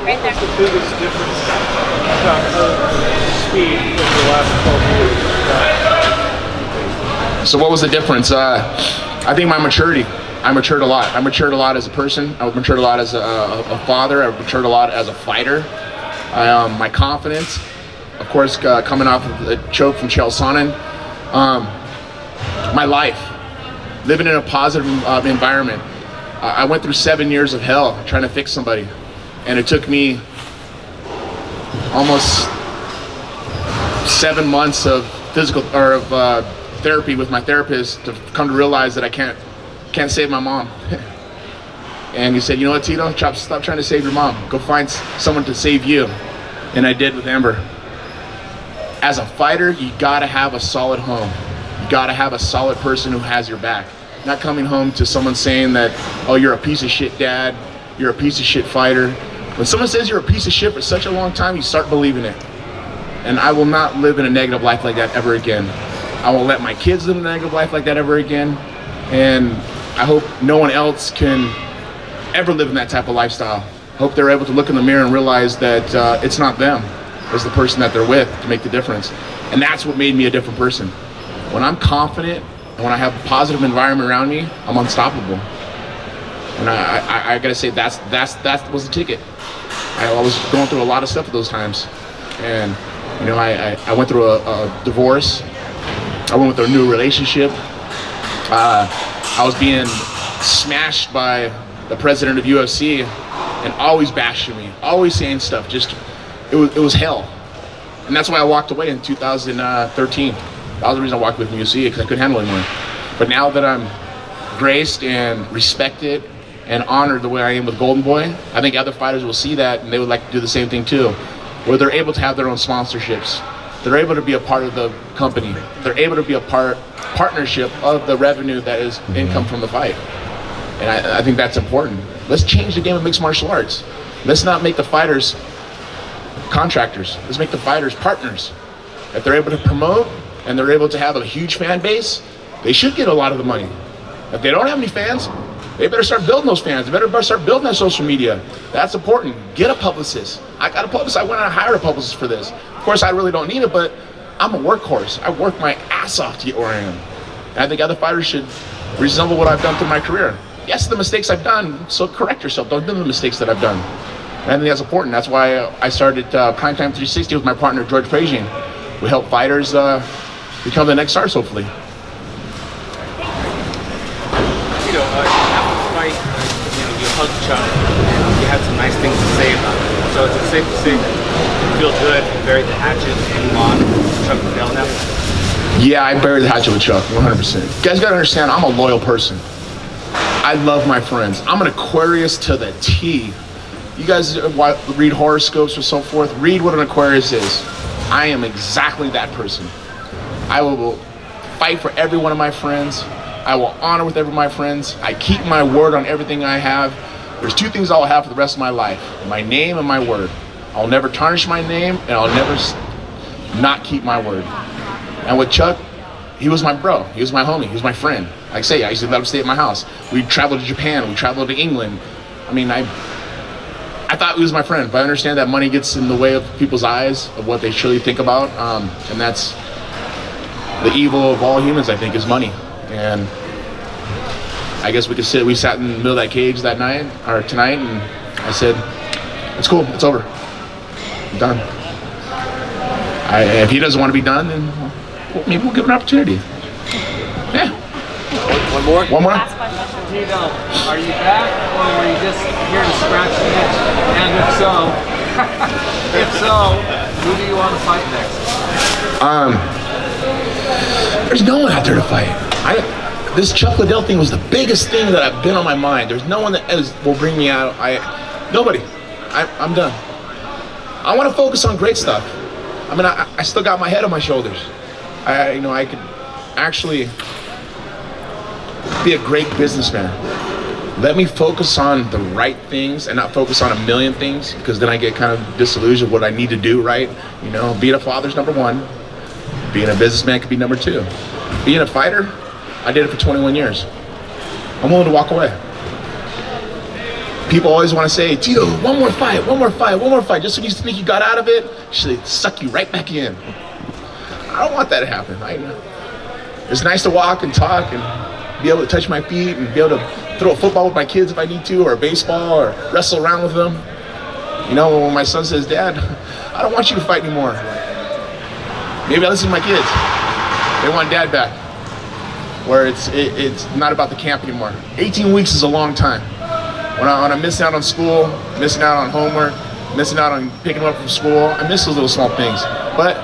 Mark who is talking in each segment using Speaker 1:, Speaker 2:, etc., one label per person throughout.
Speaker 1: Right there.
Speaker 2: What's the biggest difference about her speed over the last 12 years?
Speaker 3: So what was the difference? I think my maturity. I matured a lot. I matured a lot as a person. I matured a lot as a father. I matured a lot as a fighter. My confidence, of course, coming off of the choke from Chael Sonnen. My life, living in a positive environment. I went through 7 years of hell trying to fix somebody, and it took me almost 7 months of therapy with my therapist to come to realize that I can't save my mom. And he said, you know what, Tito, stop trying to save your mom. Go find someone to save you. And I did with Amber. As a fighter, you gotta have a solid home. You gotta have a solid person who has your back. Not coming home to someone saying that, oh, you're a piece of shit dad, you're a piece of shit fighter. When someone says you're a piece of shit for such a long time, you start believing it. And I will not live in a negative life like that ever again. I won't let my kids live in a negative life like that ever again. And I hope no one else can ever live in that type of lifestyle. Hope they're able to look in the mirror and realize that it's not them, it's the person that they're with to make the difference. And that's what made me a different person. When I'm confident and when I have a positive environment around me, I'm unstoppable. And I gotta say that was the ticket. I was going through a lot of stuff at those times. And you know, I went through a divorce. I went with a new relationship. I was being smashed by the president of UFC and always bashing me, always saying stuff. Just it was hell. And that's why I walked away in 2013. That was the reason I walked away from UFC, because I couldn't handle it anymore. But now that I'm graced and respected and honored the way I am with Golden Boy, I think other fighters will see that and they would like to do the same thing too, where they're able to have their own sponsorships. They're able to be a part of the company. They're able to be a partnership of the revenue that is income from the fight. And I think that's important. Let's change the game of mixed martial arts. Let's not make the fighters contractors. Let's make the fighters partners. If they're able to promote and they're able to have a huge fan base, they should get a lot of the money. If they don't have any fans, they better start building those fans. They better start building that social media. That's important. Get a publicist. I got a publicist. I went out and hired a publicist for this. Of course, I really don't need it, but I'm a workhorse. I work my ass off to get where I am. And I think other fighters should resemble what I've done through my career. Yes, the mistakes I've done, so correct yourself. Don't do the mistakes that I've done. And I think that's important. That's why I started Primetime 360 with my partner, George Frazier. We help fighters become the next stars, hopefully.
Speaker 4: Tito, after the fight, you hugged Chuck, and you had some nice things to say about it. So is it safe to say that you feel good and bury the hatchet and move on with Chuck Liddell now?
Speaker 3: Yeah, I buried the hatchet with Chuck, 100%. You guys gotta understand, I'm a loyal person. I love my friends. I'm an Aquarius to the T. You guys read horoscopes or so forth, read what an Aquarius is. I am exactly that person. I will fight for every one of my friends. I will honor with every one of my friends. I keep my word on everything I have. There's two things I'll have for the rest of my life: my name and my word. I'll never tarnish my name, and I'll never not keep my word. And with Chuck, he was my bro. He was my homie. He was my friend. Like I say, I used to let him stay at my house. We traveled to Japan. We traveled to England. I mean, I thought he was my friend, but I understand that money gets in the way of people's eyes of what they truly think about, and that's the evil of all humans, I think, is money. And I guess we sat in the middle of that cage that night, or tonight, and I said, it's cool, it's over. I'm done. If he doesn't want to be done, then maybe we'll give him an opportunity. Yeah.
Speaker 4: One more?
Speaker 3: One more?
Speaker 1: Last question.
Speaker 2: Tito, are you back, or were you just here to scratch the itch? And if so, who do you want to fight next?
Speaker 3: There's no one out there to fight. This Chuck Liddell thing was the biggest thing that I've been on my mind. There's no one that will bring me out. Nobody. I'm done. I want to focus on great stuff. I mean, I still got my head on my shoulders. I could actually be a great businessman. Let me focus on the right things and not focus on a million things, because then I get kind of disillusioned with what I need to do right. You know, being a father's number one. Being a businessman could be number two. Being a fighter, I did it for 21 years. I'm willing to walk away. people always want to say, Tito, one more fight, one more fight, one more fight, just when you think you got out of it, actually suck you right back in. I don't want that to happen. It's nice to walk and talk and be able to touch my feet and be able to throw a football with my kids if I need to, or baseball, or wrestle around with them. You know, when my son says, Dad, I don't want you to fight anymore. Maybe I listen to my kids. They want Dad back. Where it's not about the camp anymore. 18 weeks is a long time. When I'm missing out on school, missing out on homework, missing out on picking them up from school, I miss those little small things. But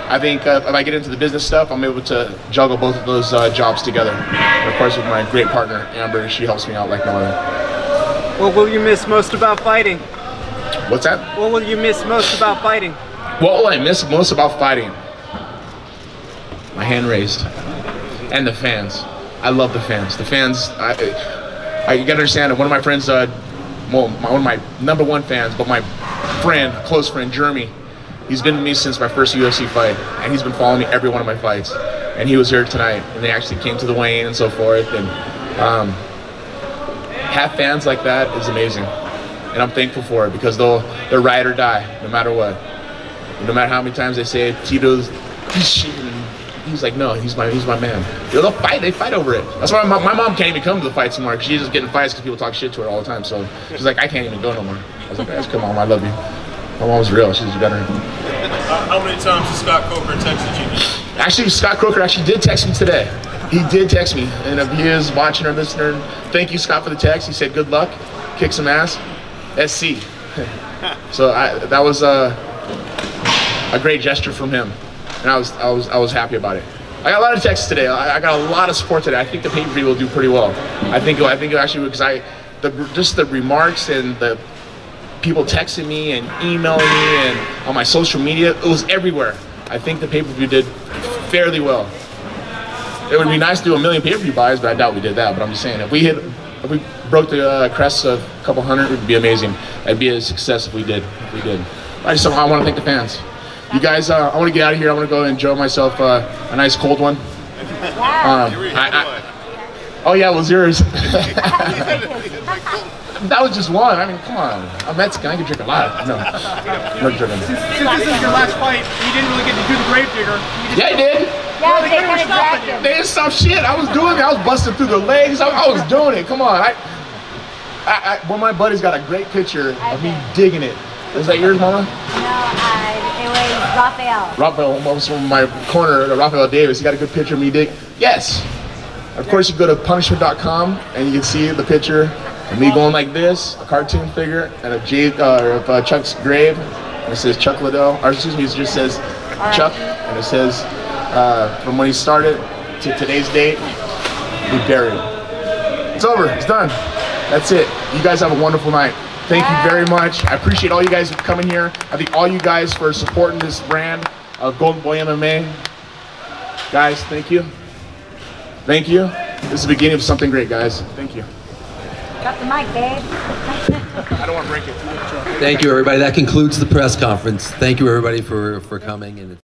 Speaker 3: I think if I get into the business stuff, I'm able to juggle both of those jobs together. And of course, with my great partner, Amber, she helps me out like no other.
Speaker 1: What will you miss most about fighting?
Speaker 3: What's that?
Speaker 1: What will you miss most about fighting?
Speaker 3: What will I miss most about fighting? My hand raised. And the fans. I love the fans. The fans, you gotta understand that one of my friends, one of my #1 fans, but my friend, close friend, Jeremy, he's been with me since my first UFC fight, and he's been following me every one of my fights. And he was here tonight, and they actually came to the weigh-in and so forth. And have fans like that is amazing, and I'm thankful for it, because they're ride or die, no matter what. No matter how many times they say Tito's shit. He's like, no, he's my man. They'll fight, they fight over it. That's why my mom can't even come to the fights anymore, because she's just getting fights because people talk shit to her all the time. So she's like, I can't even go no more. I was like, guys, come on, I love you. My mom's real, she's a veteran.
Speaker 5: How many times has Scott Coker texted you?
Speaker 3: Actually, Scott Coker actually did text me today. He did text me, and if he is watching or listening, thank you, Scott, for the text. He said, good luck, kick some ass, SC. So that was a great gesture from him. And I was happy about it. I got a lot of texts today. I got a lot of support today. I think the pay-per-view will do pretty well. I think it actually, because just the remarks and the people texting me and emailing me and on my social media, it was everywhere. I think the pay-per-view did fairly well. It would be nice to do 1 million pay-per-view buys, but I doubt we did that. But I'm just saying, if we broke the crest of a couple hundred, it would be amazing. It'd be a success if we did. I want to thank the fans. You guys, I want to get out of here. I want to go enjoy myself a nice cold one. Oh yeah, it was yours. That was just one. I mean, come on. I'm Mexican. I can drink a lot. No drinking.
Speaker 1: Since this is your last fight, you didn't really get to do the grave digger.
Speaker 3: Yeah, I did.
Speaker 6: Yeah, they kind of dragged him.
Speaker 3: They didn't stop shit. I was doing it. I was busting through the legs. I was doing it. Come on. One of my buddies got a great picture of me digging it. Is that yours, Mama?
Speaker 6: No, it was Rafael.
Speaker 3: Rafael was from my corner, Rafael Davis. He got a good picture of me dig. Yes. Of course, you go to punishment.com and you can see the picture of me going like this, a cartoon figure, and of Chuck's grave. And it says Chuck Liddell, or excuse me, it just says Chuck, and it says from when he started to today's date, we buried. It's over. It's done. That's it. You guys have a wonderful night. Thank you very much. I appreciate all you guys for coming here. I thank all you guys for supporting this brand of Golden Boy MMA. Guys, thank you. Thank you. This is the beginning of something great, guys. Thank you.
Speaker 6: Drop the mic, babe.
Speaker 3: I don't want to break it.
Speaker 7: Thank you, everybody. That concludes the press conference. Thank you, everybody, for coming. And